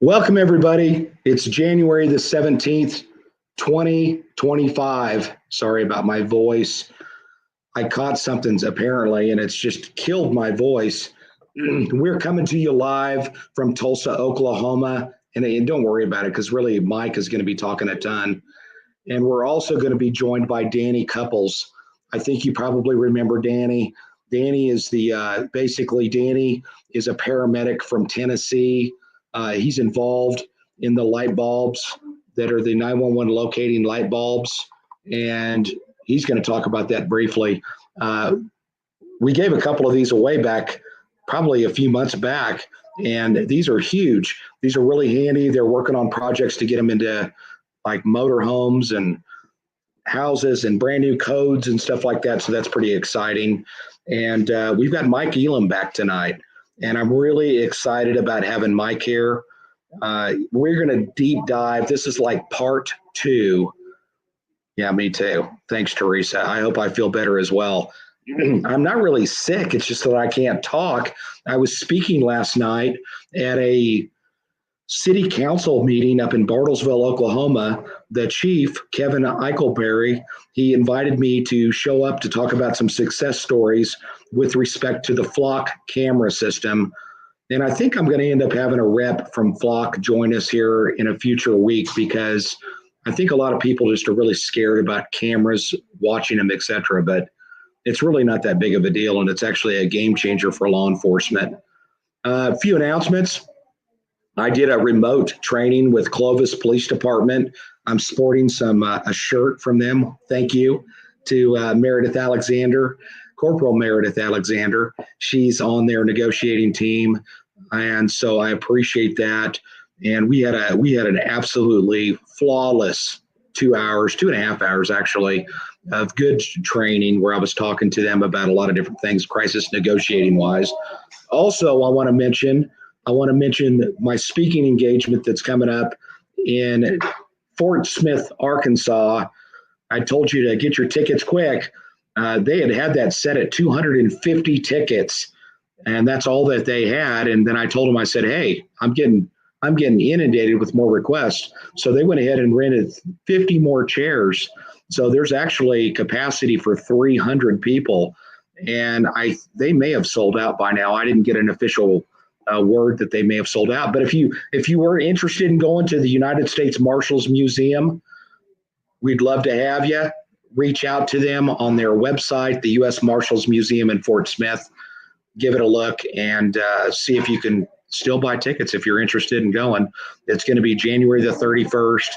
Welcome, everybody. It's January the 17th, 2025. Sorry about my voice. I caught something apparently, and it's just killed my voice. We're coming to you live from Tulsa, Oklahoma. And don't worry about it, because really Mike is going to be talking a ton. And we're also going to be joined by Danny Cupples. I think you probably remember Danny. Danny is Danny is a paramedic from Tennessee. He's involved in the light bulbs that are the 911 locating light bulbs, and he's going to talk about that briefly. We gave a couple of these away back probably a few months back, and these are huge. These are really handy. They're working on projects to get them into like motor homes and houses and brand new codes and stuff like that. So that's pretty exciting. And we've got Mike Elam back tonight. And I'm really excited about having Mike here. We're going to deep dive. This is like part 2. Yeah, me too. Thanks, Teresa. I hope I feel better as well. I'm not really sick. It's just that I can't talk. I was speaking last night at a city council meeting up in Bartlesville, Oklahoma. The chief, Kevin Eichelberry, he invited me to show up to talk about some success stories with respect to the Flock camera system. And I think I'm going to end up having a rep from Flock join us here in a future week, because I think a lot of people just are really scared about cameras, watching them, etc. But it's really not that big of a deal, and it's actually a game changer for law enforcement. A few announcements. I did a remote training with Clovis Police Department. I'm sporting a shirt from them. Thank you to Meredith Alexander, Corporal Meredith Alexander. She's on their negotiating team, and so I appreciate that. And we had an absolutely flawless 2 hours, 2.5 hours actually, of good training where I was talking to them about a lot of different things, crisis negotiating wise. Also, I want to mention my speaking engagement that's coming up in Fort Smith, Arkansas. I told you to get your tickets quick. They had that set at 250 tickets, and that's all that they had. And then I told them, I said, hey, I'm getting inundated with more requests. So they went ahead and rented 50 more chairs. So there's actually capacity for 300 people. And they may have sold out by now. I didn't get an official word that they may have sold out. But if you were interested in going to the United States Marshals Museum, we'd love to have you. Reach out to them on their website, the U.S. Marshals Museum in Fort Smith. Give it a look and see if you can still buy tickets if you're interested in going. It's going to be January the 31st.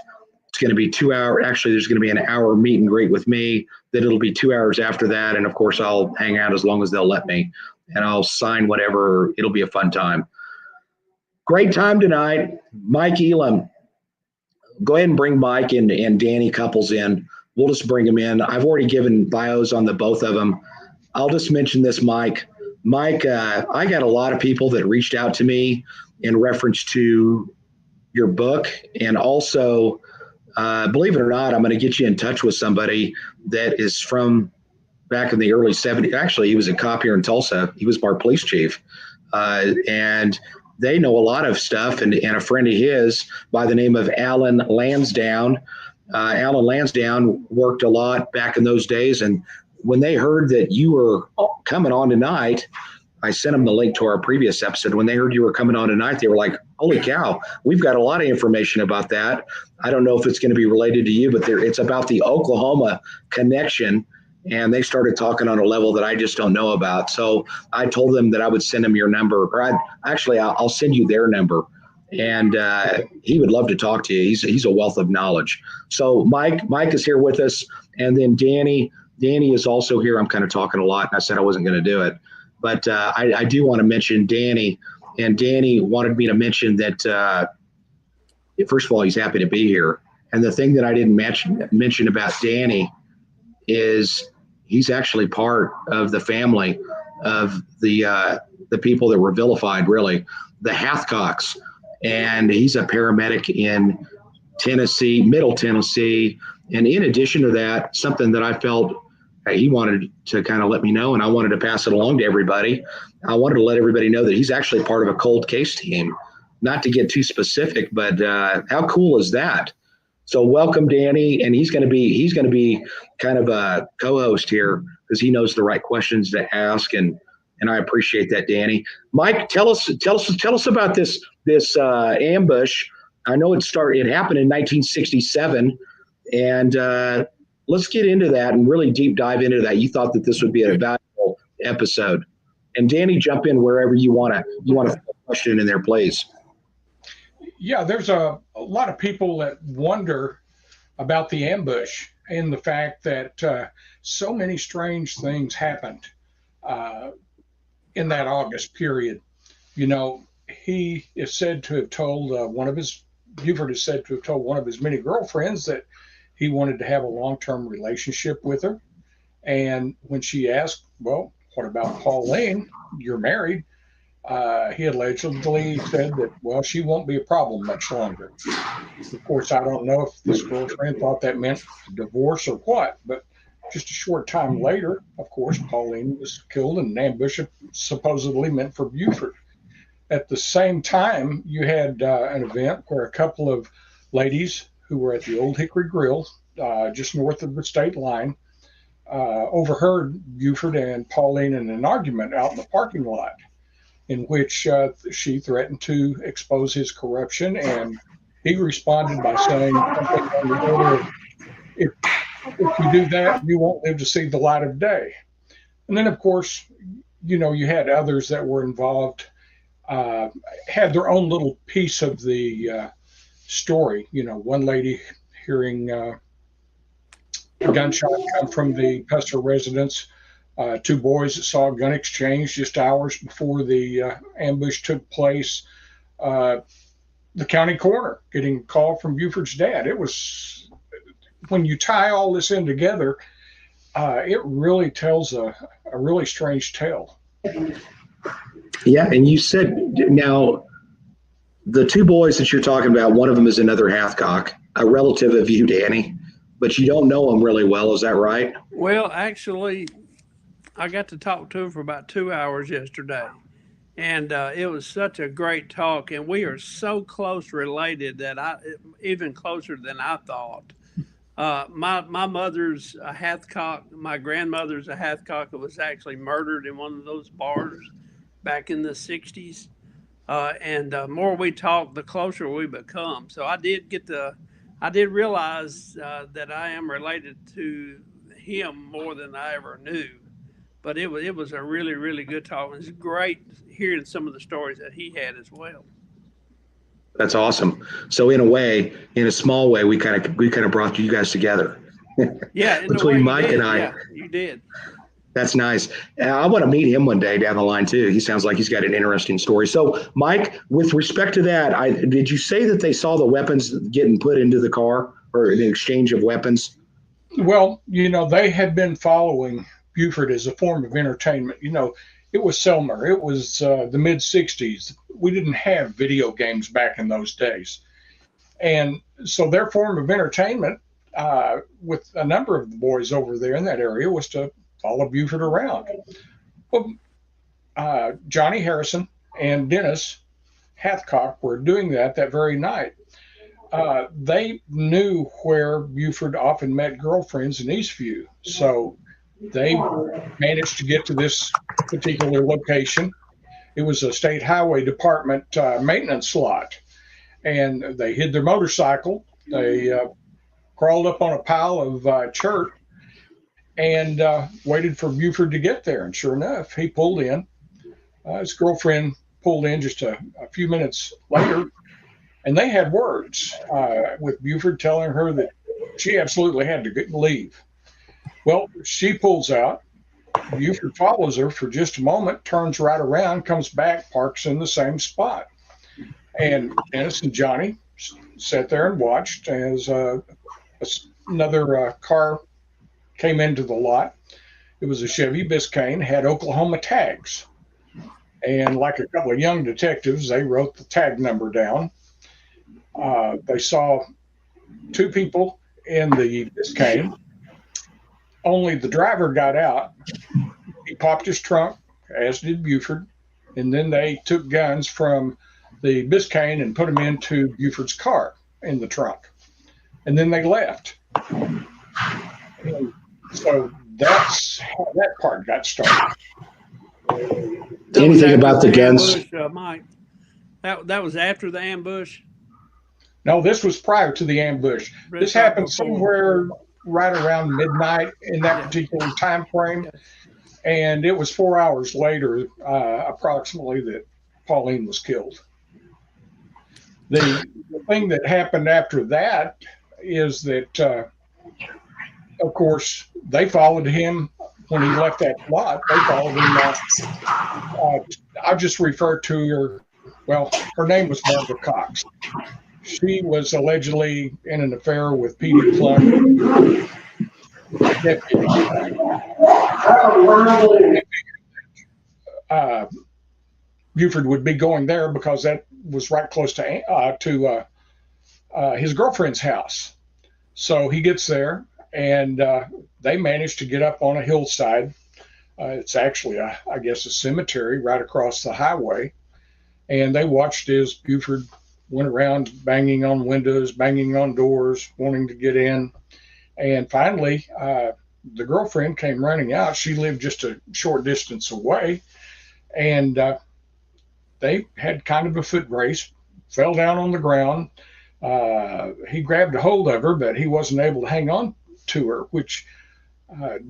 It's going to be 2 hours. Actually, there's going to be an hour meet and greet with me. Then it'll be 2 hours after that. And of course, I'll hang out as long as they'll let me. And I'll sign whatever. It'll be a fun time. Great time tonight. Mike Elam. Go ahead and bring Mike and Danny Cupples in. We'll just bring them in. I've already given bios on the both of them. I'll just mention this, Mike. Mike, I got a lot of people that reached out to me in reference to your book. And also, believe it or not, I'm going to get you in touch with somebody that is from back in the early 70s. Actually, he was a cop here in Tulsa. He was our police chief. And they know a lot of stuff. And a friend of his by the name of Alan Lansdowne. Alan Lansdowne worked a lot back in those days. And when they heard that you were coming on tonight, I sent them the link to our previous episode. When they heard you were coming on tonight, they were like, holy cow, we've got a lot of information about that. I don't know if it's going to be related to you, but it's about the Oklahoma connection. And they started talking on a level that I just don't know about. So I told them that I would send them your number, or I'll send you their number. And he would love to talk to you. He's a wealth of knowledge. So Mike is here with us. And then Danny is also here. I'm kind of talking a lot, and I said I wasn't going to do it. But I do want to mention Danny. And Danny wanted me to mention that, first of all, he's happy to be here. And the thing that I didn't mention about Danny is he's actually part of the family of the people that were vilified, really, the Hathcocks. And he's a paramedic in Tennessee, Middle Tennessee. And in addition to that, something that I felt he wanted to kind of let me know, and I wanted to pass it along to everybody. I wanted to let everybody know that he's actually part of a cold case team. not to get too specific, but how cool is that? So welcome, Danny, and he's going to be kind of a co-host here because he knows the right questions to ask, and I appreciate that, Danny. Mike, tell us about this ambush. I know it happened in 1967, and let's get into that and really deep dive into that. You thought that this would be a valuable episode, and Danny, jump in wherever you want to put a question in there, please. Yeah, there's a lot of people that wonder about the ambush and the fact that so many strange things happened in that August period. He is said to have told Buford is said to have told one of his many girlfriends that he wanted to have a long-term relationship with her. And when she asked, well, what about Pauline? You're married. He allegedly said that, well, she won't be a problem much longer. Of course, I don't know if this girlfriend thought that meant divorce or what, but just a short time later, of course, Pauline was killed in an ambush supposedly meant for Buford. At the same time, you had an event where a couple of ladies who were at the Old Hickory Grill, just north of the state line, overheard Buford and Pauline in an argument out in the parking lot, in which she threatened to expose his corruption, and he responded by saying something on the order of, if you do that, you won't live to see the light of day. And then, of course, you had others that were involved, had their own little piece of the story. One lady hearing a gunshot come from the Pusser residence, two boys that saw a gun exchange just hours before the ambush took place, the county coroner getting a call from Buford's dad. It was, when you tie all this in together, it really tells a really strange tale. Yeah, and you said, now, the two boys that you're talking about, one of them is another Hathcock, a relative of you, Danny, but you don't know him really well. Is that right? Well, actually, I got to talk to him for about 2 hours yesterday, and it was such a great talk, and we are so close related that even closer than I thought. My mother's a Hathcock. My grandmother's a Hathcock that was actually murdered in one of those bars back in the 60s. And the more we talk, the closer we become. So I did realize that I am related to him more than I ever knew. But it was a really, really good talk. It was great hearing some of the stories that he had as well. That's awesome. So in a small way, we kind of brought you guys together. Yeah, between Mike and I. Yeah, you did. That's nice. I want to meet him one day down the line too. He sounds like he's got an interesting story. So, Mike, with respect to that, did you say that they saw the weapons getting put into the car or an exchange of weapons? Well, they had been following Buford as a form of entertainment. It was Selmer. It was the mid 60s. We didn't have video games back in those days. And so their form of entertainment with a number of the boys over there in that area was to follow Buford around. Well, Johnny Harrison and Dennis Hathcock were doing that very night. They knew where Buford often met girlfriends in Eastview. So they managed to get to this particular location. It was a state highway department maintenance lot. And they hid their motorcycle. They crawled up on a pile of chert and waited for Buford to get there. And sure enough, he pulled in. His girlfriend pulled in just a few minutes later. And they had words with Buford telling her that she absolutely had to leave. Well, she pulls out. Buford follows her for just a moment, turns right around, comes back, parks in the same spot. And Dennis and Johnny sat there and watched as another car came into the lot. It was a Chevy Biscayne, had Oklahoma tags. And like a couple of young detectives, they wrote the tag number down. They saw two people in the Biscayne. Only the driver got out. He popped his trunk, as did Buford, and then they took guns from the Biscayne and put him into Buford's car in the trunk. And then they left. And so that's how that part got started. Anything about the guns? Ambush, Mike? That was after the ambush? No, this was prior to the ambush. This happened somewhere right around midnight in that particular time frame. And it was 4 hours later, approximately, that Pauline was killed. The thing that happened after that is that, of course, they followed him when he left that lot. They followed him. I'll just refer to her. Well, her name was Barbara Cox. She was allegedly in an affair with P.D. Plunk. Buford would be going there because that was right close to his girlfriend's house. So he gets there, and they managed to get up on a hillside. It's actually, I guess, a cemetery right across the highway. And they watched as Buford went around banging on windows, banging on doors, wanting to get in. And finally, the girlfriend came running out. She lived just a short distance away. And they had kind of a foot race, fell down on the ground. He grabbed a hold of her, but he wasn't able to hang on to her, which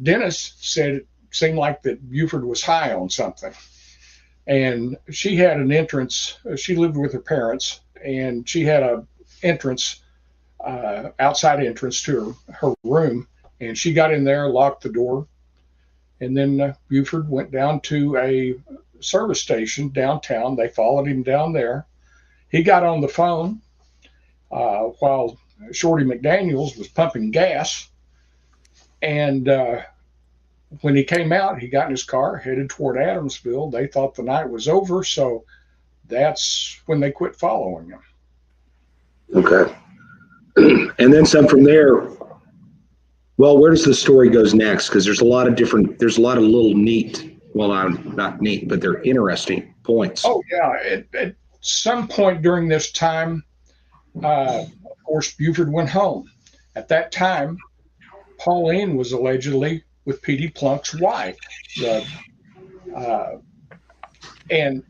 Dennis said it seemed like that Buford was high on something. And she had an entrance. She lived with her parents, and she had a entrance, outside entrance to her room. And she got in there, locked the door, and then Buford went down to a service station downtown. They followed him down there. He got on the phone while Shorty McDaniels was pumping gas. And when he came out, he got in his car, headed toward Adamsville. They thought the night was over, so that's when they quit following him. Okay. And then some from there. Well, where does the story goes next? Because there's a lot of little neat, well, not neat, but they're interesting points. Oh, yeah. At some point during this time, of course, Buford went home. At that time, Pauline was allegedly with P.D. Plunk's wife. And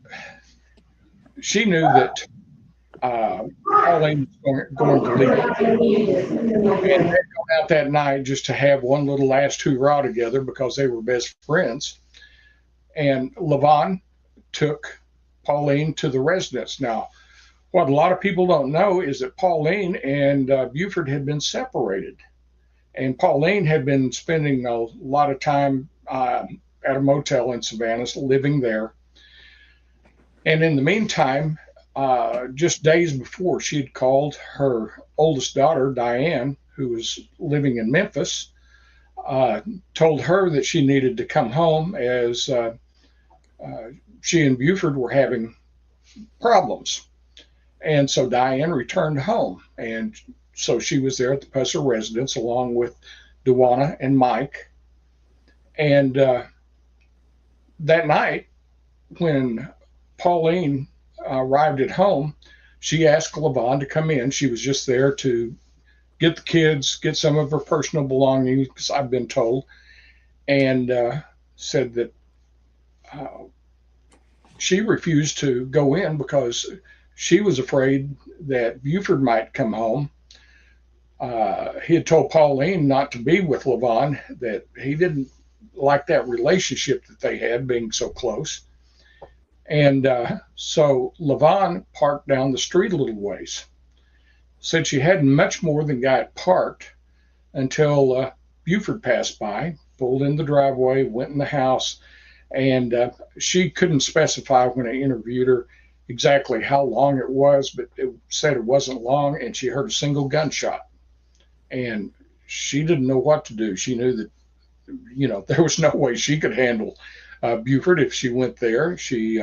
she knew that Pauline was going to leave. And they went out that night just to have one little last hurrah together because they were best friends. And Levon took Pauline to the residence. Now, what a lot of people don't know is that Pauline and Buford had been separated. And Pauline had been spending a lot of time at a motel in Savannah, living there. And in the meantime, just days before, she had called her oldest daughter, Diane, who was living in Memphis, told her that she needed to come home as she and Buford were having problems. And so Diane returned home. And so she was there at the Pusser residence along with Dewana and Mike. And that night, when Pauline arrived at home, she asked Levon to come in. She was just there to get the kids, get some of her personal belongings, I've been told, and said that she refused to go in because she was afraid that Buford might come home. He had told Pauline not to be with Levon, that he didn't like that relationship that they had being so close. And so Levon parked down the street a little ways. Said she hadn't much more than got parked until Buford passed by, pulled in the driveway, went in the house, and she couldn't specify when I interviewed her exactly how long it was, but it said it wasn't long, and she heard a single gunshot. And she didn't know what to do. She knew that, there was no way she could handle Buford if she went there. She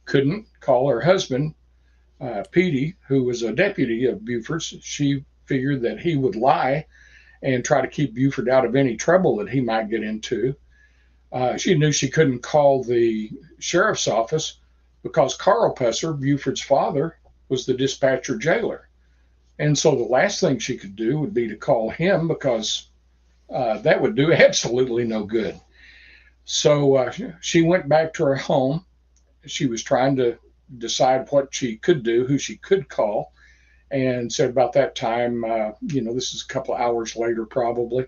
couldn't call her husband, Petey, who was a deputy of Buford's. She figured that he would lie and try to keep Buford out of any trouble that he might get into. She knew she couldn't call the sheriff's office because Carl Pusser, Buford's father, was the dispatcher jailer. And so the last thing she could do would be to call him, because that would do absolutely no good. So she went back to her home. She was trying to decide what she could do, who she could call, and said about that time, this is a couple of hours later probably,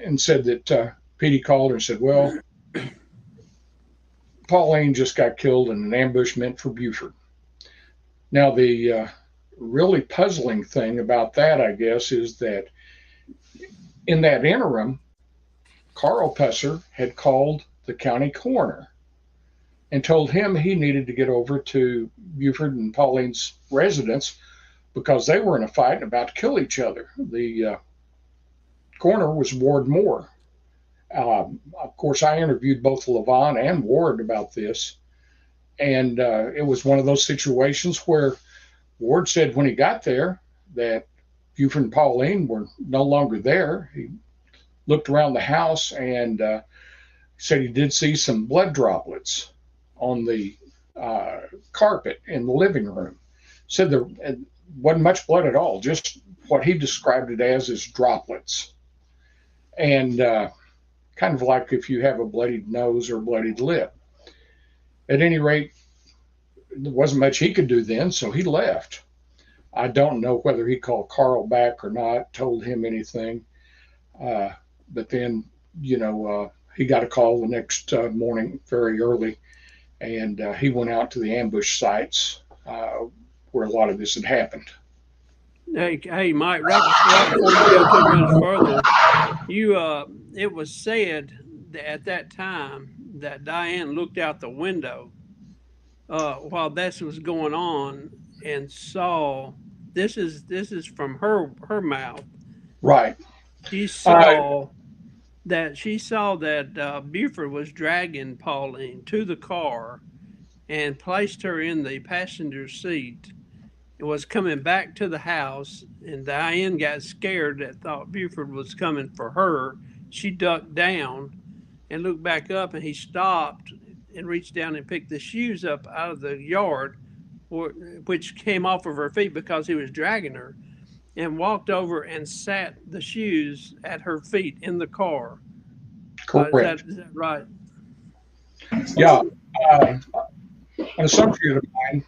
and said that Petey called her and said, well, Pauline just got killed in an ambushment for Buford. Now, the really puzzling thing about that, I guess, is that in that interim, Carl Pusser had called the county coroner and told him he needed to get over to Buford and Pauline's residence because they were in a fight and about to kill each other. The coroner was Ward Moore. Of course, I interviewed both Levon and Ward about this, and it was one of those situations where Ward said when he got there that Buford and Pauline were no longer there. He looked around the house and said he did see some blood droplets on the carpet in the living room. Said there wasn't much blood at all, just what he described it as droplets. And kind of like if you have a bloodied nose or bloodied lip. At any rate, there wasn't much he could do then, so he left. I don't know whether he called Carl back or not, told him anything. But then, he got a call the next morning very early, and he went out to the ambush sites where a lot of this had happened. Hey, Mike, right before you go too much further, it was said that at that time that Diane looked out the window while this was going on and saw, this is from her mouth. Right. She saw that Buford was dragging Pauline to the car and placed her in the passenger seat. It was coming back to the house, and Diane got scared and thought Buford was coming for her. She ducked down and looked back up, and he stopped and reached down and picked the shoes up out of the yard, which came off of her feet because he was dragging her, and walked over and sat the shoes at her feet in the car. Correct. Is that right? Yeah. An associate of mine,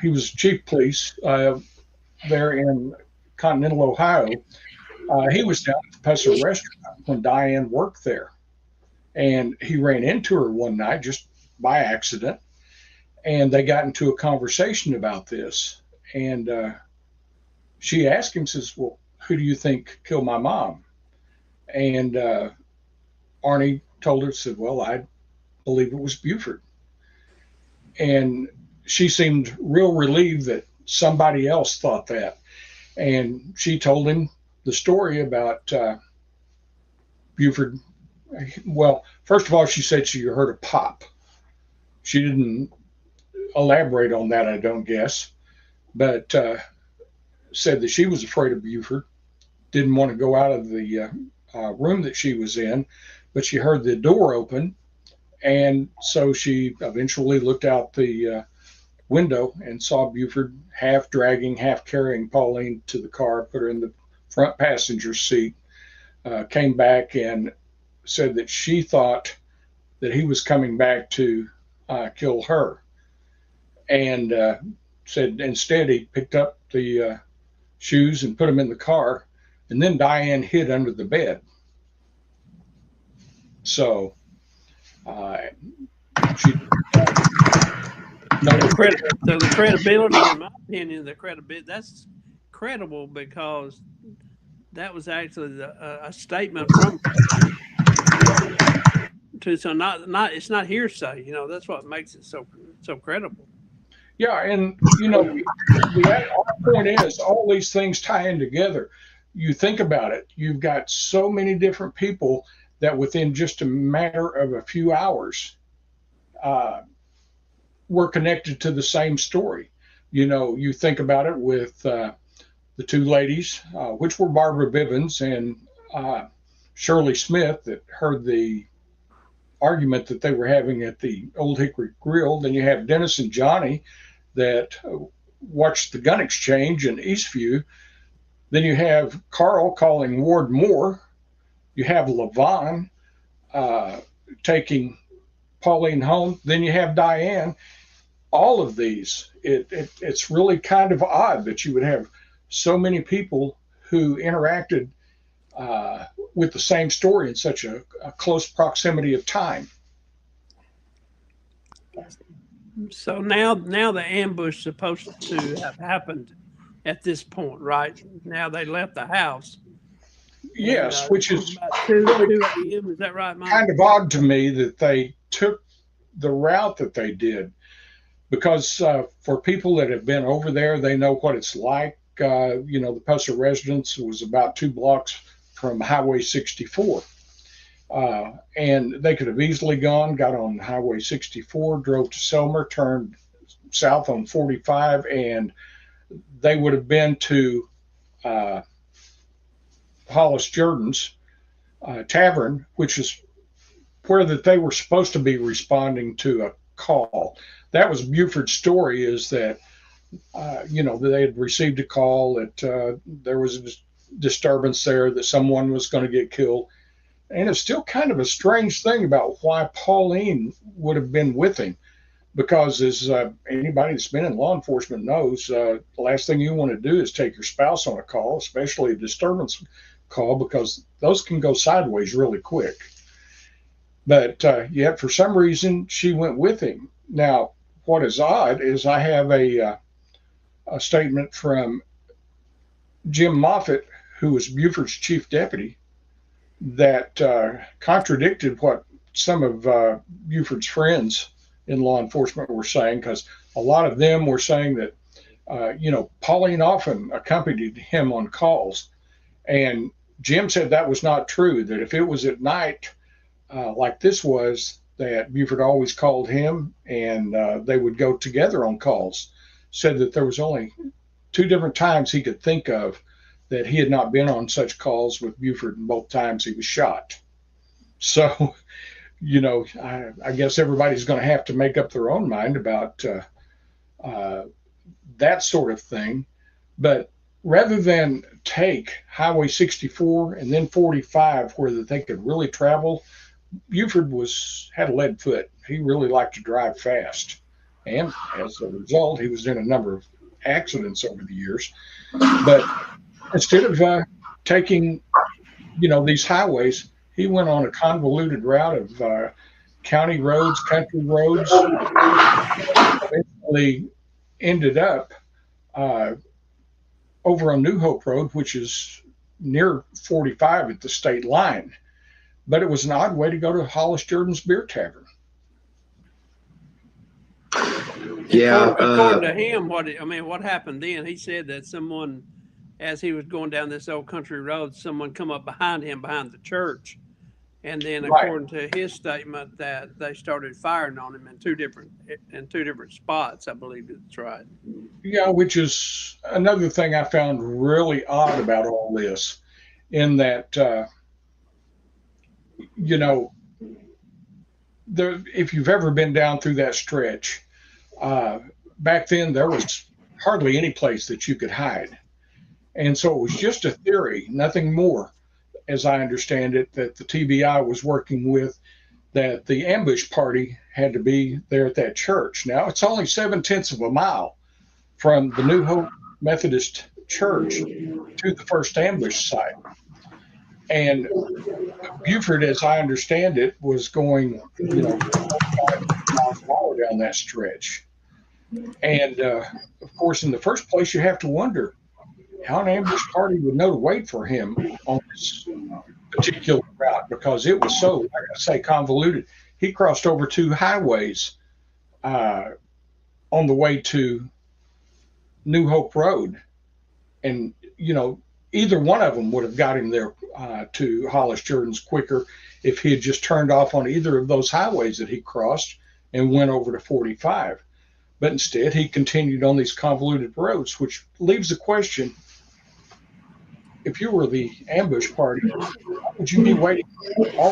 he was chief police there in Continental Ohio. He was down at the Pusser restaurant when Diane worked there. And he ran into her one night just by accident. And they got into a conversation about this. And she asked him, says, well, who do you think killed my mom? And Arnie told her, said, well, I believe it was Buford. And she seemed real relieved that somebody else thought that. And she told him the story about Buford. Well, first of all, she said she heard a pop. She didn't elaborate on that, I don't guess, but said that she was afraid of Buford, didn't want to go out of the room that she was in, but she heard the door open. And so she eventually looked out the window and saw Buford half dragging, half carrying Pauline to the car, put her in the front passenger seat, came back and said that she thought that he was coming back to kill her. And said instead he picked up the shoes and put them in the car. And then Diane hid under the bed. So the credibility, in my opinion, that's credible because that was actually a statement from so not it's not hearsay. That's what makes it so credible. Yeah, and our point is all these things tie in together. You think about it, you've got so many different people that within just a matter of a few hours were connected to the same story. You think about it with the two ladies, which were Barbara Bivens and Shirley Smith, that heard the argument that they were having at the Old Hickory Grill. Then you have Dennis and Johnny that watched the gun exchange in Eastview. Then you have Carl calling Ward Moore. You have Levon taking Pauline home. Then you have Diane. All of these, it's really kind of odd that you would have so many people who interacted with the same story in such a close proximity of time. So now the ambush supposed to have happened at this point, right? Now they left the house. Yes, and, which is about 2 a.m. Is that right, Mike? kind of odd to me that they took the route that they did, because for people that have been over there, they know what it's like. The Pusser residence was about 2 blocks from Highway 64. And they could have easily got on Highway 64, drove to Selmer, turned south on 45, and they would have been to Hollis Jordan's Tavern, which is where that they were supposed to be responding to a call. That was Buford's story, is that they had received a call that there was a disturbance there, that someone was going to get killed. And it's still kind of a strange thing about why Pauline would have been with him, because as anybody that's been in law enforcement knows, the last thing you want to do is take your spouse on a call, especially a disturbance call, because those can go sideways really quick. But yet, for some reason, she went with him. Now, what is odd is I have a statement from Jim Moffitt, who was Buford's chief deputy, that contradicted what some of Buford's friends in law enforcement were saying, because a lot of them were saying that, Pauline often accompanied him on calls. And Jim said that was not true, that if it was at night, like this was, that Buford always called him and they would go together on calls. Said that there was only 2 different times he could think of that he had not been on such calls with Buford, and both times he was shot. So, I guess everybody's going to have to make up their own mind about that sort of thing. But rather than take Highway 64 and then 45 where that they could really travel, Buford had a lead foot. He really liked to drive fast. And as a result, he was in a number of accidents over the years. But instead of taking, these highways, he went on a convoluted route of county roads, country roads. Eventually ended up over on New Hope Road, which is near 45 at the state line. But it was an odd way to go to Hollis Jordan's Beer Tavern. Yeah. According to him, what happened then? He said that someone, as he was going down this old country road, someone come up behind him behind the church, and then according to his statement, that they started firing on him in two different spots. I believe that's right. Yeah, which is another thing I found really odd about all this, in that if you've ever been down through that stretch, back then there was hardly any place that you could hide. And so it was just a theory, nothing more, as I understand it, that the TBI was working with, that the ambush party had to be there at that church. Now, it's only 7/10 of a mile from the New Hope Methodist Church to the first ambush site. And Buford, as I understand it, was going, 5 miles an hour down that stretch. And of course, in the first place, you have to wonder how an ambush party would know to wait for him on this particular route, because it was so, like I say, convoluted. He crossed over 2 highways on the way to New Hope Road. And, either one of them would have got him there to Hollis Jordan's quicker if he had just turned off on either of those highways that he crossed and went over to 45. But instead, he continued on these convoluted roads, which leaves the question, if you were the ambush party, how would you be waiting all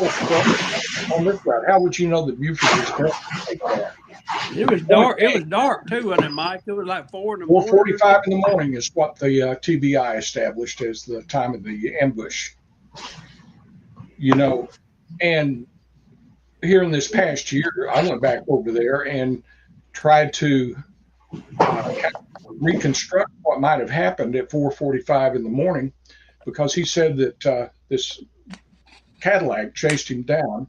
on this route? How would you know that Buford was going to take that? It was dark. It was dark too, wasn't it, Mike? It was like 4 in the morning. 4:45 in the morning is what the TBI established as the time of the ambush. You know, and here in this past year, I went back over there and tried to kind of reconstruct what might have happened at 4:45 in the morning, because he said that this Cadillac chased him down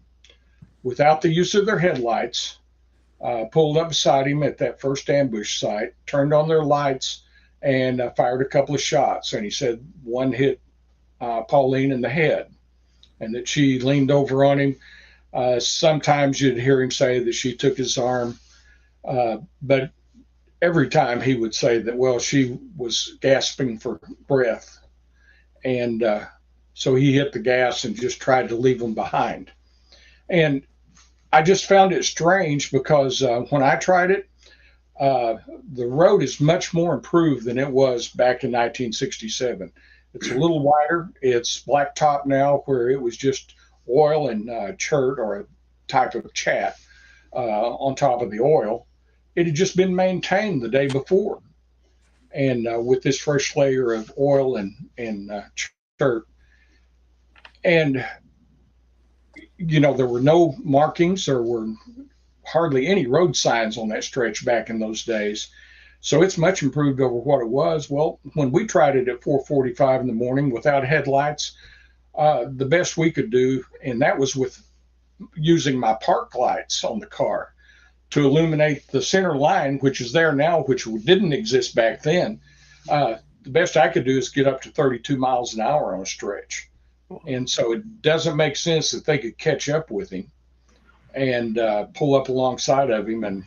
without the use of their headlights, pulled up beside him at that first ambush site, turned on their lights, and fired a couple of shots. And he said one hit Pauline in the head, and that she leaned over on him. Sometimes you'd hear him say that she took his arm, but every time he would say that, well, she was gasping for breath. And so he hit the gas and just tried to leave them behind. And I just found it strange because when I tried it, the road is much more improved than it was back in 1967. It's a little wider. It's blacktop now, where it was just oil and chert, or a type of chat on top of the oil. It had just been maintained the day before. And with this fresh layer of oil and chert. And, you know, there were no markings. There were hardly any road signs on that stretch back in those days. So it's much improved over what it was. Well, when we tried it at 4:45 in the morning without headlights, the best we could do, and that was with using my park lights on the car to illuminate the center line, which is there now, which didn't exist back then. The best I could do is get up to 32 miles an hour on a stretch. And so it doesn't make sense that they could catch up with him and pull up alongside of him and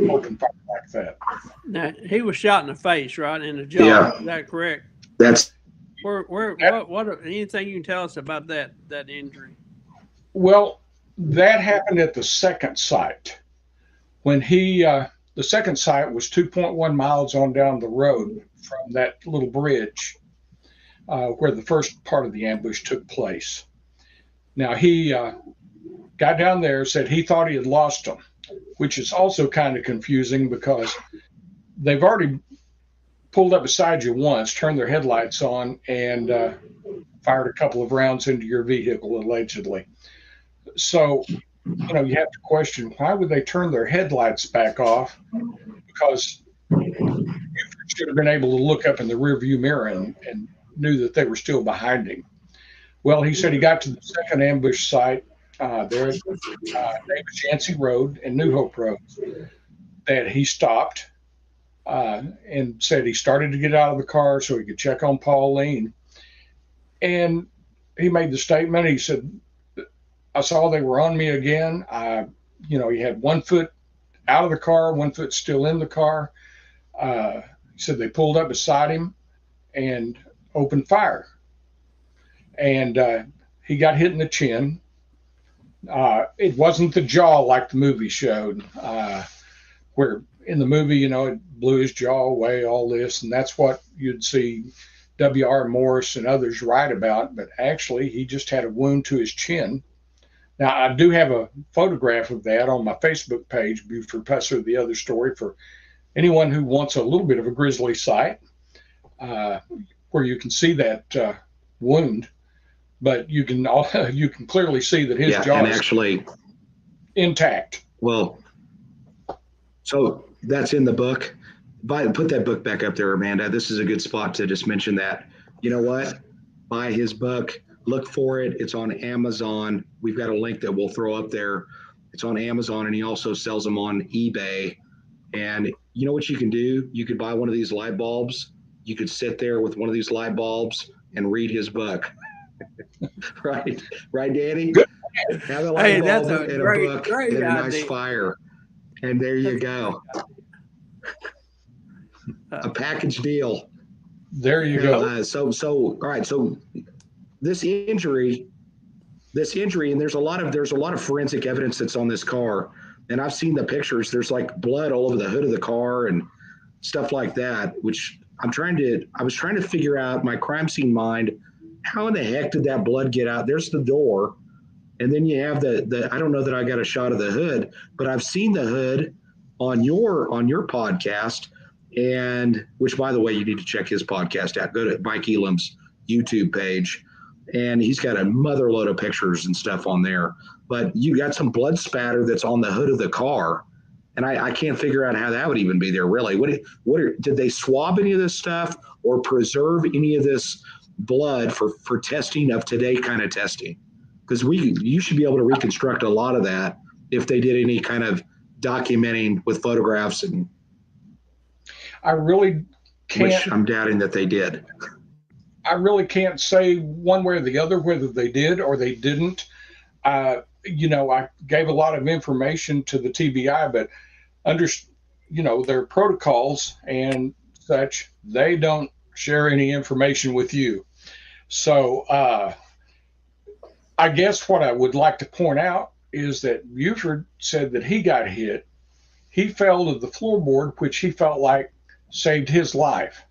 open fire like that. Now, he was shot in the face, right? In the jaw. Yeah. Is that correct? That's What anything you can tell us about that injury? Well, that happened at the second site. When the second site was 2.1 miles on down the road from that little bridge where the first part of the ambush took place. Now, he got down there, said he thought he had lost them, which is also kind of confusing because they've already pulled up beside you once, turned their headlights on, and fired a couple of rounds into your vehicle, allegedly. So, you know, you have to question, why would they turn their headlights back off? Because you should have been able to look up in the rearview mirror and knew that they were still behind him. Well, he said he got to the second ambush site there at Davis Yancey Road and New Hope Road, that he stopped and said he started to get out of the car so he could check on Pauline. And he made the statement, he said, I saw they were on me again. He had 1 foot out of the car, 1 foot still in the car. He said they pulled up beside him and opened fire. And he got hit in the chin. It wasn't the jaw like the movie showed, where in the movie, you know, it blew his jaw away, all this, and that's what you'd see W.R. Morris and others write about. But actually, he just had a wound to his chin. Now, I do have a photograph of that on my Facebook page, Bufford Pusser, the other story, for anyone who wants a little bit of a grisly sight, where you can see that wound. But you can clearly see that his jaw is actually intact. Well, so that's in the book. Put that book back up there, Amanda. This is a good spot to just mention that. You know what? Buy his book. Look for it. It's on Amazon. We've got a link that we'll throw up there. It's on Amazon, and he also sells them on eBay. And you know what you can do? You could buy one of these light bulbs. You could sit there with one of these light bulbs and read his book. Right, Danny? Good. Have a light bulb that's a and great, a book great and a nice idea. fire, and there you go. A package deal. There you go. So all right. So this injury, and there's a lot of forensic evidence that's on this car, and I've seen the pictures. There's like blood all over the hood of the car and stuff like that, which I was trying to figure out my crime scene mind. How in the heck did that blood get out? There's the door. And then you have the I don't know that I got a shot of the hood, but I've seen the hood on your podcast, and which, by the way, you need to check his podcast out. Go to Mike Elam's YouTube page, and he's got a mother load of pictures and stuff on there. But you got some blood spatter that's on the hood of the car, and I can't figure out how that would even be there. Really, did they swab any of this stuff or preserve any of this blood for testing of today kind of testing? Because you should be able to reconstruct a lot of that if they did any kind of documenting with photographs, and I really can't. Which I'm doubting that they did. I really can't say one way or the other whether they did or they didn't. I gave a lot of information to the TBI, but their protocols and such, they don't share any information with you. So I guess what I would like to point out is that Bufford said that he got hit. He fell to the floorboard, which he felt like saved his life,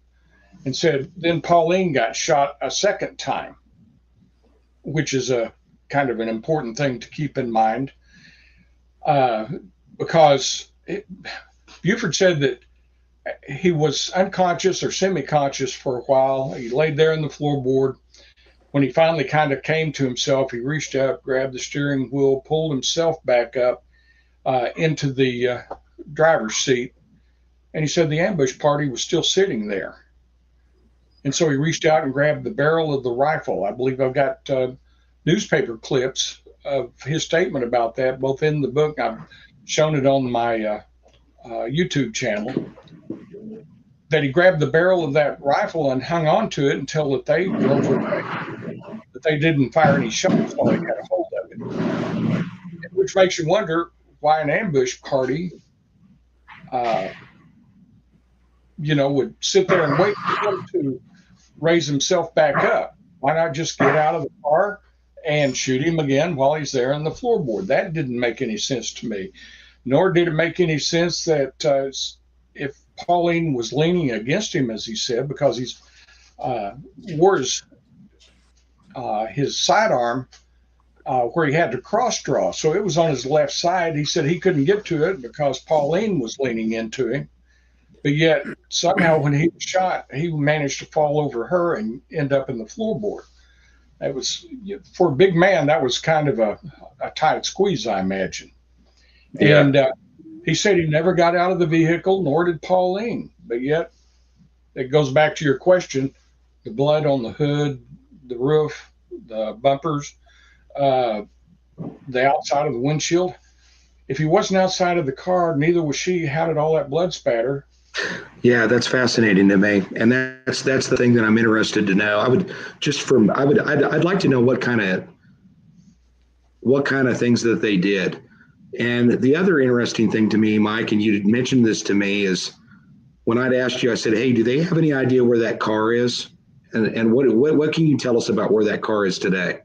and said then Pauline got shot a second time, which is a kind of an important thing to keep in mind, because Bufford said that he was unconscious or semi-conscious for a while. He laid there in the floorboard. When he finally kind of came to himself, he reached out, grabbed the steering wheel, pulled himself back up into the driver's seat. And he said the ambush party was still sitting there. And so he reached out and grabbed the barrel of the rifle. I believe I've got newspaper clips of his statement about that, both in the book. I've shown it on my YouTube channel, that he grabbed the barrel of that rifle and hung on to it until that they drove away. That they didn't fire any shots while they got a hold of it. Which makes you wonder why an ambush party, would sit there and wait for him to raise himself back up. Why not just get out of the car and shoot him again while he's there on the floorboard? That didn't make any sense to me. Nor did it make any sense that if Pauline was leaning against him, as he said, because he's wore his sidearm where he had to cross draw. So it was on his left side. He said he couldn't get to it because Pauline was leaning into him. But yet somehow when he was shot, he managed to fall over her and end up in the floorboard. It was, for a big man, that was kind of a tight squeeze, I imagine. Yeah. And he said he never got out of the vehicle, nor did Pauline. But yet, it goes back to your question, the blood on the hood, the roof, the bumpers, the outside of the windshield. If he wasn't outside of the car, neither was she. How did all that blood spatter? Yeah, that's fascinating to me, and that's the thing that I'm interested to know. I'd like to know what kind of things that they did. And the other interesting thing to me, Mike, and you mentioned this to me, is when I'd asked you, I said, "Hey, do they have any idea where that car is?" And what can you tell us about where that car is today?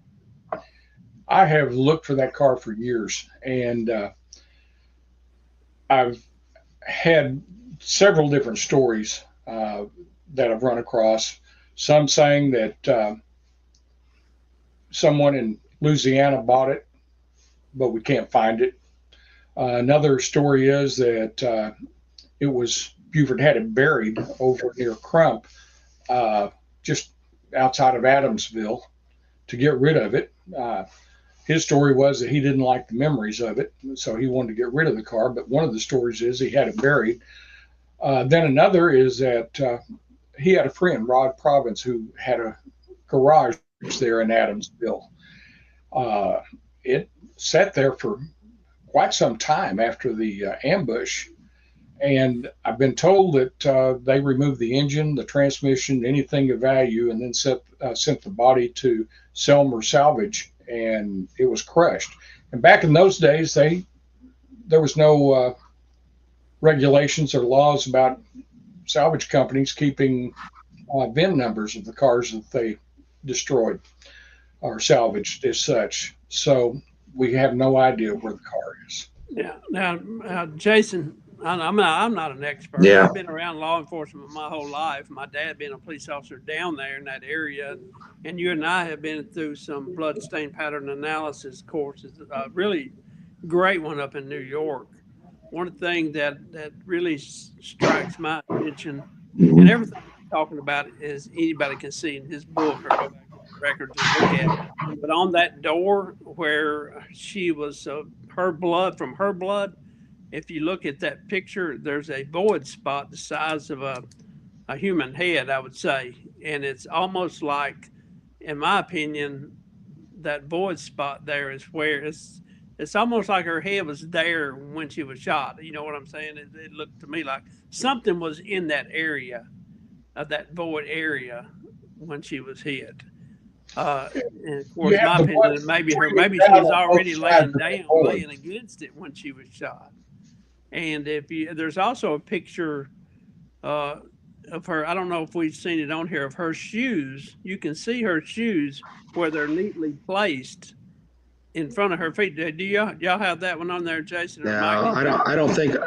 I have looked for that car for years, and I've had several different stories that I've run across. Some saying that someone in Louisiana bought it, but we can't find it. Another story is that Bufford had it buried over near Crump, just outside of Adamsville, to get rid of it. His story was that he didn't like the memories of it, so he wanted to get rid of the car. But one of the stories is he had it buried. Then another is that he had a friend, Rod Province, who had a garage there in Adamsville. It sat there for quite some time after the ambush. And I've been told that they removed the engine, the transmission, anything of value, and then sent the body to Selmer Salvage, and it was crushed. And back in those days, there was no regulations or laws about salvage companies keeping VIN numbers of the cars that they destroyed or salvaged as such. So we have no idea where the car is. Yeah. Now, Jason, I'm not an expert. Yeah. I've been around law enforcement my whole life. My dad being a police officer down there in that area, and you and I have been through some blood stain pattern analysis courses. Really great one up in New York. One thing that really strikes my attention, and Mhm. everything he's talking about is anybody can see in his book or go back in the records and look at. But on that door where she was, her blood from her blood, if you look at that picture, there's a void spot the size of a human head, I would say. And it's almost like, in my opinion, that void spot there is where it's almost like her head was there when she was shot. You know what I'm saying? It looked to me like something was in that area of that void area when she was hit. Uh, and of You course, have my the blood opinion, streaming maybe she down was on both already sides laying of the down, board. laying against it when she was shot. And if you, there's also a picture uh, of her. I don't know if we've seen it on here of her shoes. You can see her shoes where they're neatly placed in front of her feet. Do y'all have that one on there, Jason or Mike? No, Did you?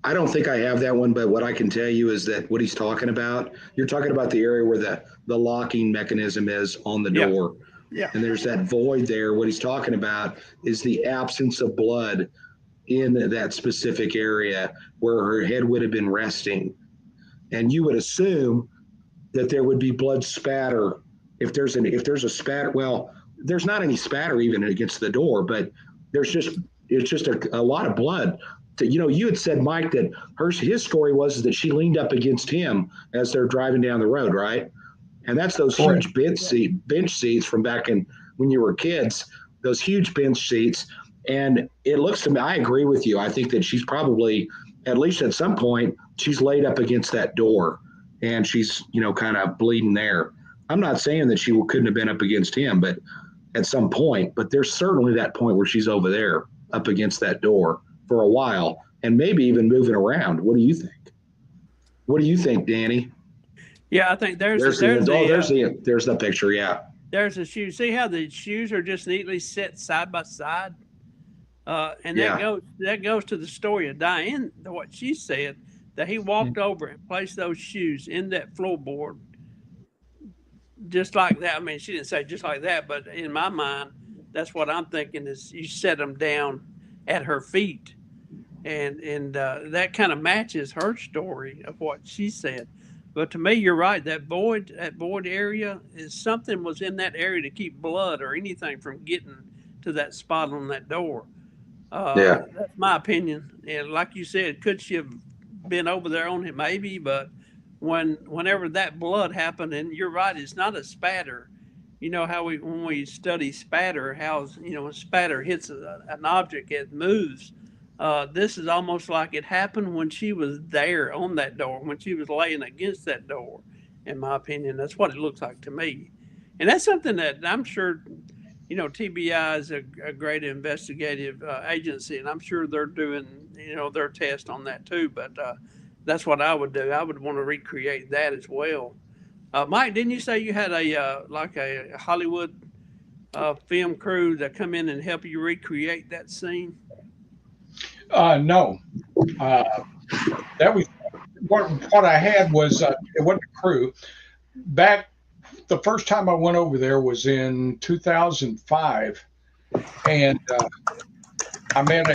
I don't think I have that one, but what I can tell you is that what he's talking about, you're talking about the area where the locking mechanism is on the Yeah, door. yeah, And there's that void there. What he's talking about is the absence of blood in that specific area where her head would have been resting. And you would assume that there would be blood spatter if there's a spatter. Well, there's not any spatter even against the door, but there's just it's just a lot of blood. You had said, Mike, that his story was that she leaned up against him as they're driving down the road, right? And that's those Correct. huge bench seats from back in when you were kids, those huge bench seats. And it looks to me, I agree with you. I think that she's probably, at least at some point, she's laid up against that door and she's, kind of bleeding there. I'm not saying that she couldn't have been up against him, but at some point, but there's certainly that point where she's over there up against that door for a while and maybe even moving around. What do you think? What do you think, Danny? yeah. I think There's the picture. Yeah. there's a shoe. See how the shoes are just neatly set side by side. And Yeah. that goes to the story of Diane, what she said, that he walked over and placed those shoes in that floorboard just like that. I mean, she didn't say just like that, but in my mind, that's what I'm thinking is you set them down at her feet, and that kind of matches her story of what she said. But to me, you're right. That void area is something was in that area to keep blood or anything from getting to that spot on that door. Yeah. That's my opinion. And like you said, could she have been over there on it? Maybe, but whenever that blood happened, and you're right, it's not a spatter. You know how when we study spatter, how when spatter hits an object, it moves. This is almost like it happened when she was there on that door, when she was laying against that door. In my opinion, that's what it looks like to me, and that's something that I'm sure TBI is a great investigative agency, and I'm sure they're doing, their test on that too. But that's what I would do. I would want to recreate that as well. Mike, didn't you say you had like a Hollywood film crew that come in and help you recreate that scene? No, uh, that was what I had was it wasn't a crew. Back the first time I went over there was in 2005, and I met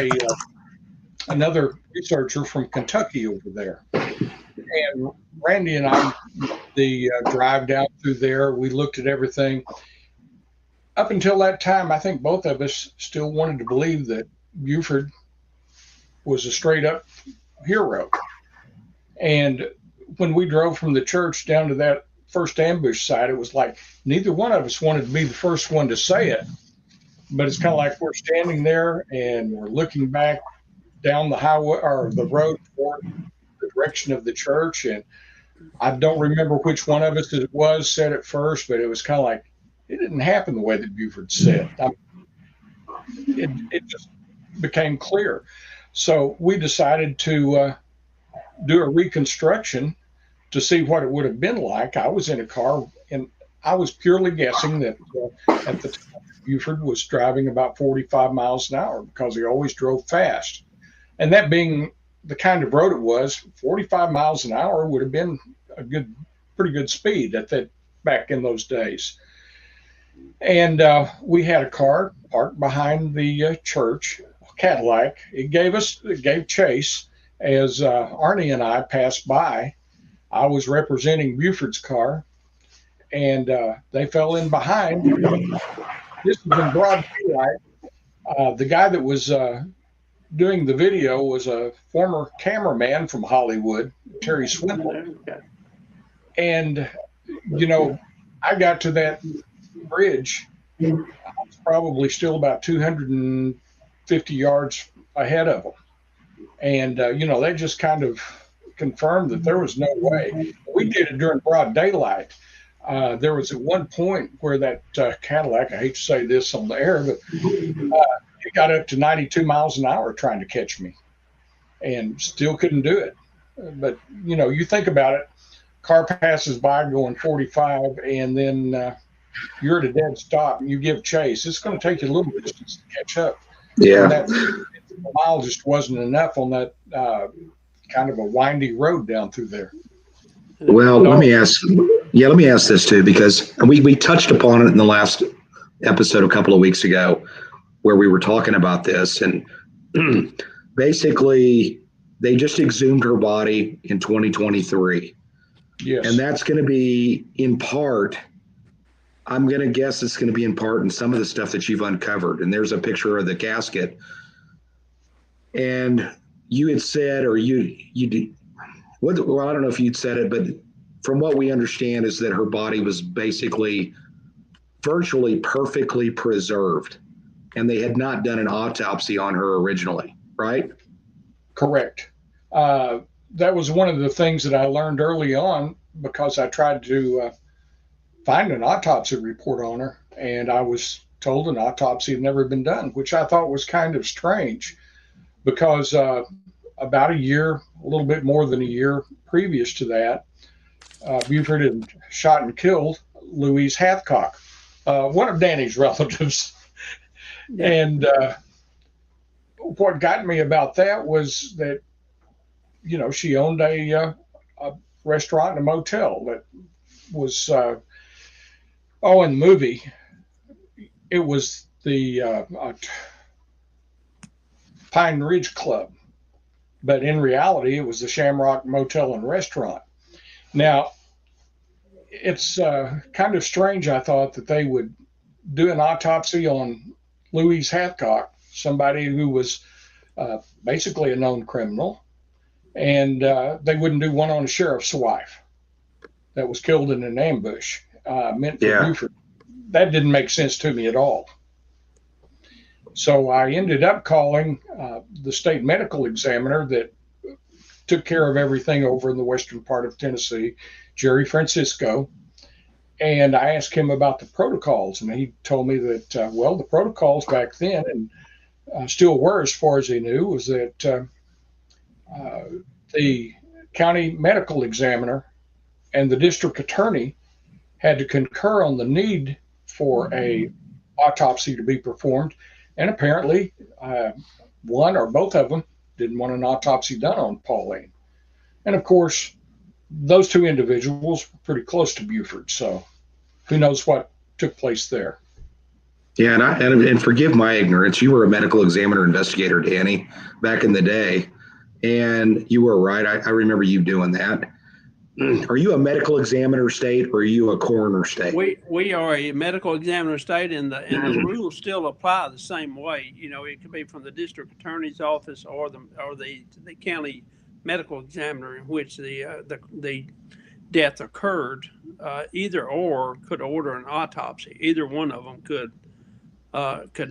another researcher from Kentucky over there, and Randy and I the drive down through there. We looked at everything. Up until that time, I think both of us still wanted to believe that Buford was a straight up hero. And when we drove from the church down to that first ambush site, it was like neither one of us wanted to be the first one to say it. But it's kind of like we're standing there and we're looking back down the highway or the road toward the direction of the church. And I don't remember which one of us it was said it first, but it was kind of like it didn't happen the way that Buford said. It just became clear. So we decided to do a reconstruction to see what it would have been like. I was in a car and I was purely guessing that at the time Buford was driving about 45 miles an hour because he always drove fast. And that being the kind of road it was, 45 miles an hour would have been pretty good speed at that back in those days. And we had a car parked behind the church, a Cadillac. It gave chase as Arnie and I passed by. I was representing Buford's car, and they fell in behind. This was in broad daylight. The guy that was doing the video was a former cameraman from Hollywood, Terry Swindle. And, I got to that bridge. I was probably still about 250 yards ahead of them. And, they just kind of confirmed that there was no way. We did it during broad daylight. There was at one point where that Cadillac, I hate to say this on the air, but it got up to 92 miles an hour trying to catch me and still couldn't do it. But, you think about it, car passes by going 45 and then you're at a dead stop and you give chase. It's going to take you a little distance to catch up. Yeah. And that mile just wasn't enough on that kind of a windy road down through there. Well, let me ask this too, because we touched upon it in the last episode a couple of weeks ago where we were talking about this, and basically they just exhumed her body in 2023. Yes. And that's going to be in part, I'm going to guess it's going to be in part in some of the stuff that you've uncovered. And there's a picture of the casket. And you had said, or you did, well, I don't know if you'd said it, but from what we understand is that her body was basically virtually perfectly preserved, and they had not done an autopsy on her originally, right? Correct. That was one of the things that I learned early on because I tried to find an autopsy report on her, and I was told an autopsy had never been done, which I thought was kind of strange because about a little bit more than a year previous to that, Buford had shot and killed Louise Hathcock, one of Danny's relatives. Yeah. And what got me about that was that, she owned a restaurant and a motel that was, in the movie, it was the Pine Ridge Club. But in reality, it was the Shamrock Motel and Restaurant. Now, it's kind of strange, I thought, that they would do an autopsy on Louise Hathcock, somebody who was basically a known criminal, and they wouldn't do one on a sheriff's wife that was killed in an ambush meant for Buford. That didn't make sense to me at all. So I ended up calling the state medical examiner that took care of everything over in the western part of Tennessee, Jerry Francisco, and I asked him about the protocols, and he told me that, the protocols back then, and still were as far as he knew, was that the county medical examiner and the district attorney had to concur on the need for a autopsy to be performed. And apparently, one or both of them didn't want an autopsy done on Pauline. And of course, those two individuals were pretty close to Buford, so who knows what took place there. Yeah, and forgive my ignorance. You were a medical examiner investigator, Danny, back in the day, and you were right. I remember you doing that. Are you a medical examiner state, or are you a coroner state? We are a medical examiner state, and the rules still apply the same way. It could be from the district attorney's office or the county medical examiner in which the death occurred. Either or could order an autopsy. Either one of them could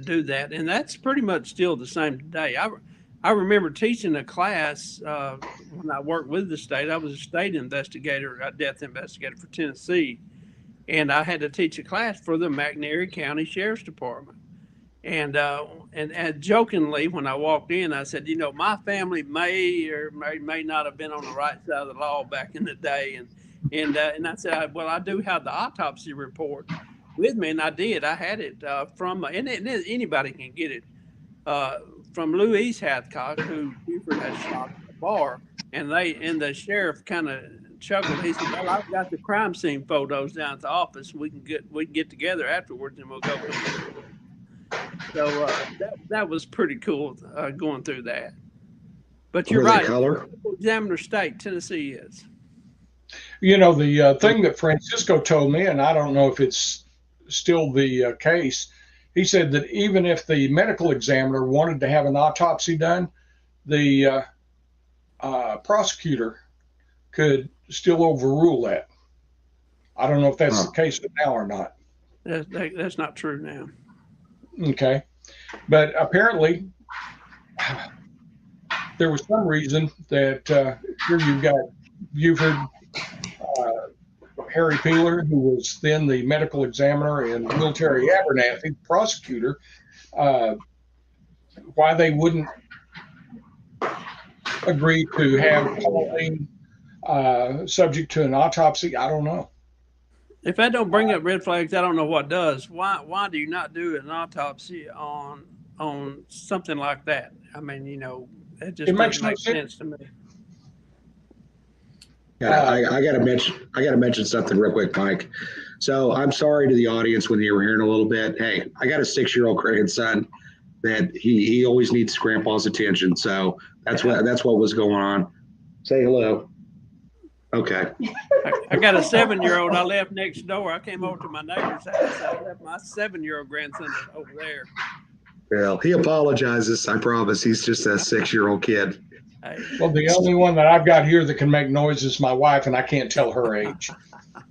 do that, and that's pretty much still the same today. I remember teaching a class when I worked with the state. I was a state investigator, a death investigator for Tennessee, and I had to teach a class for the McNairy County Sheriff's Department. And jokingly, when I walked in, I said, my family may not have been on the right side of the law back in the day, and I said, well, I do have the autopsy report with me, and I did. I had it from, and anybody can get it. From Louise Hathcock, who Buford had shot bar, and the sheriff kind of chuckled. He said, "Well, I've got the crime scene photos down at the office. We can get together afterwards, and we'll go compare." So that was pretty cool going through that. But you're Were they right. color? Examiner State, Tennessee is. The thing that Francisco told me, and I don't know if it's still the case, he said that even if the medical examiner wanted to have an autopsy done, the prosecutor could still overrule that. I don't know if that's the case now or not. That's not true now. Okay. But apparently, there was some reason that here you've heard Harry Peeler, who was then the medical examiner, and Military Abernathy, the prosecutor, why they wouldn't agree to have Pauline subject to an autopsy, I don't know. If that don't bring up red flags, I don't know what does. Why do you not do an autopsy on something like that? I mean, it just doesn't make sense to me. Yeah, I gotta mention something real quick, Mike. So I'm sorry to the audience when you were hearing a little bit. Hey, I got a 6-year-old grandson that he always needs grandpa's attention. So that's what was going on. Say hello. Okay. I got a 7-year-old. I left next door. I came over to my neighbor's house. I left my 7-year-old grandson over there. Well, he apologizes. I promise. He's just a 6-year-old kid. Well, the only one that I've got here that can make noise is my wife, and I can't tell her age.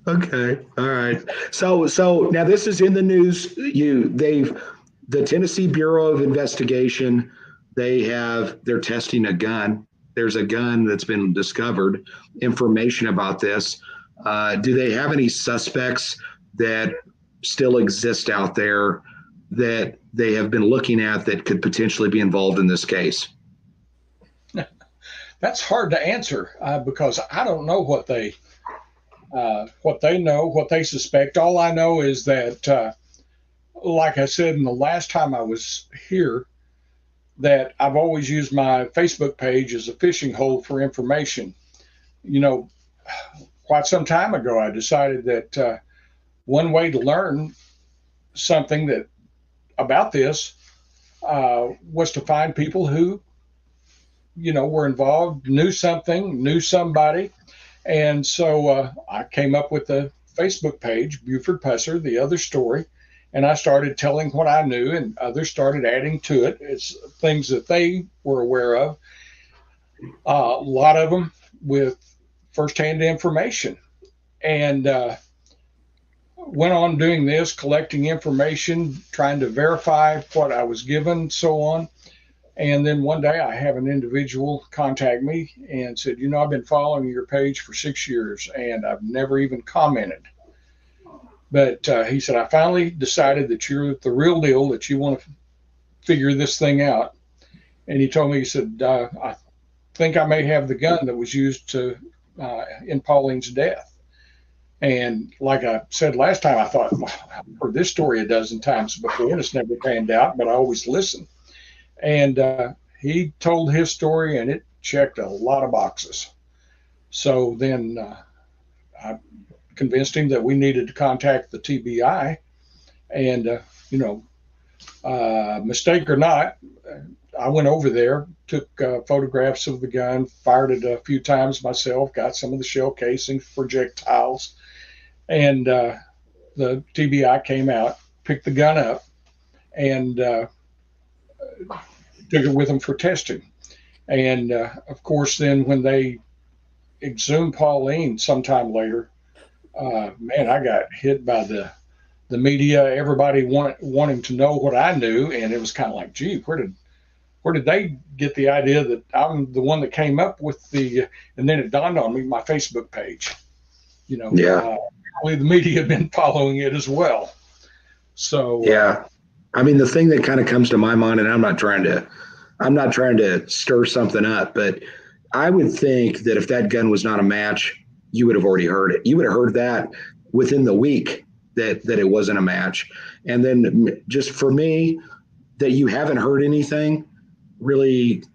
Okay. All right. So now this is in the news. The Tennessee Bureau of Investigation, they're testing a gun. There's a gun that's been discovered. Information about this. Do they have any suspects that still exist out there that they have been looking at that could potentially be involved in this case? That's hard to answer because I don't know what they know, what they suspect. All I know is that, like I said, in the last time I was here, that I've always used my Facebook page as a fishing hole for information. Quite some time ago, I decided that one way to learn something about this was to find people who were involved, knew something, knew somebody. And so I came up with a Facebook page, Bufford Pusser, The Other Story. And I started telling what I knew, and others started adding to it. It's things that they were aware of. A lot of them with firsthand information. And went on doing this, collecting information, trying to verify what I was given, so on. And then one day I have an individual contact me and said, I've been following your page for 6 years and I've never even commented. But he said, I finally decided that you're the real deal, that you want to figure this thing out. And he told me, he said, I think I may have the gun that was used in Pauline's death. And like I said last time, I thought, well, I've heard this story a dozen times before and it's never panned out, but I always listen. And he told his story, and it checked a lot of boxes. So then I convinced him that we needed to contact the TBI. And, mistake or not, I went over there, took photographs of the gun, fired it a few times myself, got some of the shell casings, projectiles. And the TBI came out, picked the gun up, and took it with them for testing. And of course, then when they exhumed Pauline sometime later, man, I got hit by the media, everybody wanting to know what I knew. And it was kind of like, gee, where did they get the idea that I'm the one that came up with and then it dawned on me, my Facebook page, the media had been following it as well. So, yeah. I mean, the thing that kind of comes to my mind, and I'm not trying to stir something up, but I would think that if that gun was not a match, you would have already heard it. You would have heard that within the week that it wasn't a match. And then just for me, that you haven't heard anything really,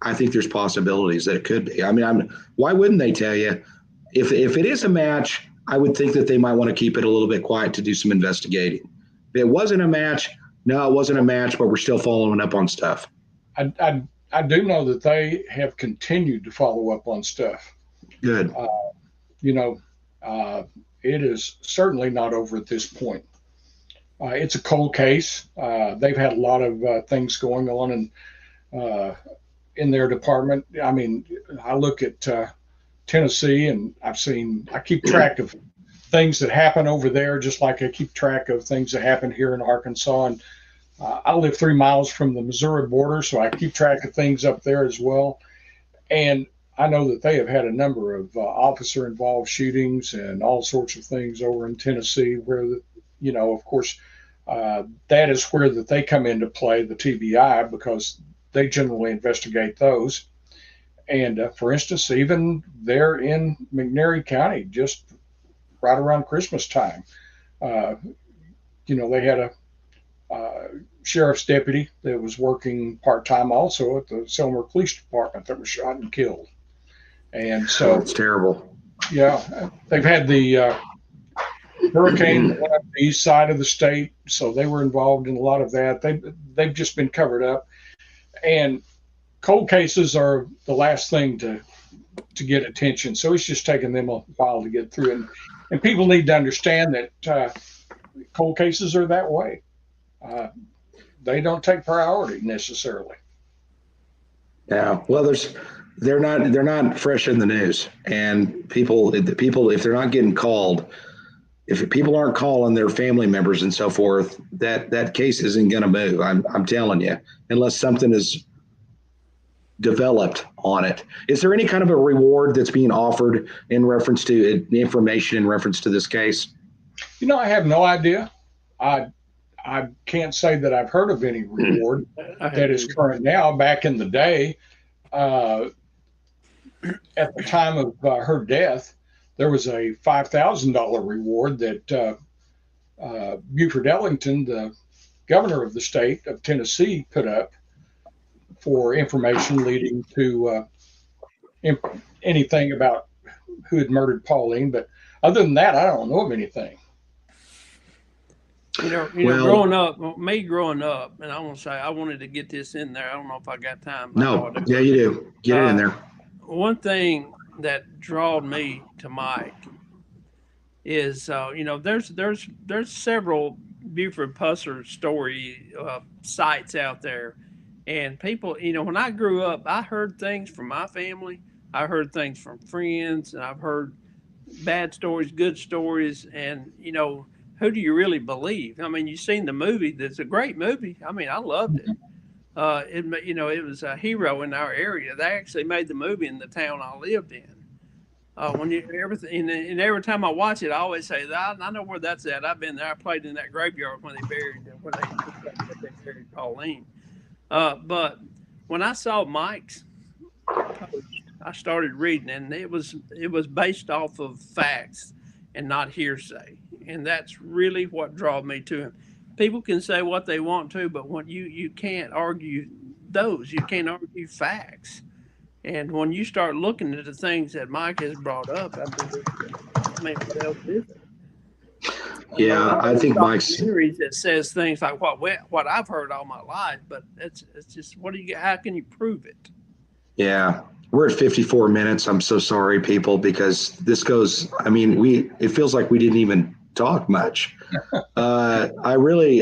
I think there's possibilities that it could be. I mean, why wouldn't they tell you? If it is a match, I would think that they might want to keep it a little bit quiet to do some investigating. If it wasn't a match, no, it wasn't a match, but we're still following up on stuff. I do know that they have continued to follow up on stuff. Good. It is certainly not over at this point. It's a cold case. They've had a lot of things going on in their department. I mean, I look at Tennessee, and I keep track of things that happen over there, just like I keep track of things that happen here in Arkansas. And I live 3 miles from the Missouri border, so I keep track of things up there as well. And I know that they have had a number of officer-involved shootings and all sorts of things over in Tennessee where, of course, that is where that they come into play, the TBI, because they generally investigate those. And for instance, even there in McNairy County, just right around Christmas time, they had a sheriff's deputy that was working part-time also at the Selmer Police Department that was shot and killed. And so it's terrible. Yeah, they've had the hurricane that went up the east side of the state, so they were involved in a lot of that. They've just been covered up. And cold cases are the last thing to get attention, so it's just taken them a while to get through. And people need to understand that cold cases are that way. They don't take priority necessarily. Yeah, well, they're not fresh in the news, and people if they're not getting called, if people aren't calling their family members and so forth, that case isn't going to move. I'm telling you, unless something is developed on it. Is there any kind of a reward that's being offered in reference to information in reference to this case? I have no idea. I can't say that I've heard of any reward that is current now. Back in the day, at the time of her death, there was a $5,000 reward that Buford Ellington, the governor of the state of Tennessee, put up for information leading to anything about who had murdered Pauline. But other than that, I don't know of anything. Growing up, and I want to say I wanted to get this in there. I don't know if I got time. No, yeah, you do. Get it in there. One thing that drawed me to Mike is, there's several Buford Pusser story sites out there, and people, when I grew up, I heard things from my family, I heard things from friends, and I've heard bad stories, good stories, and who do you really believe? I mean, you've seen the movie. It's a great movie. I mean, I loved it. It was a hero in our area. They actually made the movie in the town I lived in. Every time I watch it, I always say, I know where that's at. I've been there. I played in that graveyard when they buried Pauline. But when I saw Mike's post, I started reading, and it was based off of facts and not hearsay. And that's really what drew me to him. People can say what they want to, but when you can't argue those, you can't argue facts. And when you start looking at the things that Mike has brought up, yeah, I think Mike's series that says things like what I've heard all my life, but it's just how can you prove it? Yeah. We're at 54 minutes. I'm so sorry, people, because this goes, it feels like we didn't even talk much. I really,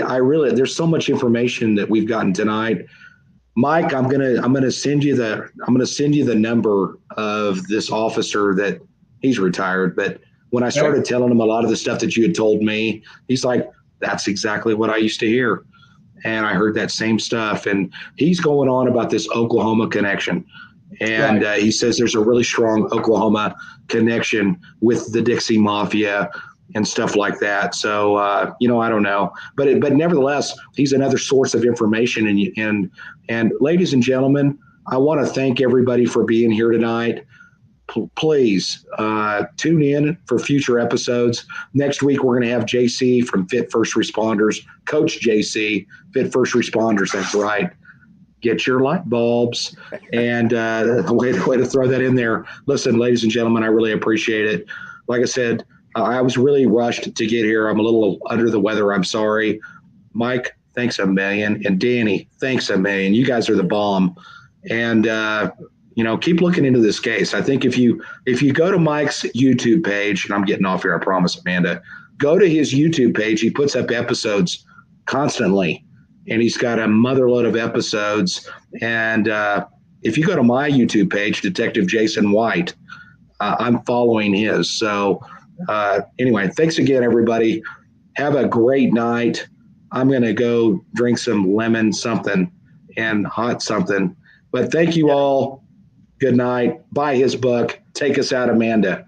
there's so much information that we've gotten tonight. Mike, I'm gonna send you the number of this officer that he's retired. But when I started telling him a lot of the stuff that you had told me, he's like, that's exactly what I used to hear. And I heard that same stuff. And he's going on about this Oklahoma connection. And Right. He says there's a really strong Oklahoma connection with the Dixie Mafia and stuff like that. So, I don't know. But nevertheless, he's another source of information. And ladies and gentlemen, I want to thank everybody for being here tonight. Please tune in for future episodes. Next week, we're going to have JC from Fit First Responders, Coach JC, Fit First Responders. That's right. get your light bulbs. And way to throw that in there. Listen, ladies and gentlemen, I really appreciate it. Like I said, I was really rushed to get here. I'm a little under the weather. I'm sorry. Mike, thanks a million. And Danny, thanks a million. You guys are the bomb. And, keep looking into this case. I think if you go to Mike's YouTube page, and I'm getting off here, I promise, Amanda, go to his YouTube page. He puts up episodes constantly, and he's got a motherload of episodes. And if you go to my YouTube page, Detective Jason White, I'm following his. So anyway, thanks again, everybody. Have a great night. I'm going to go drink some lemon something and hot something. But thank you all. Good night. Buy his book. Take us out, Amanda.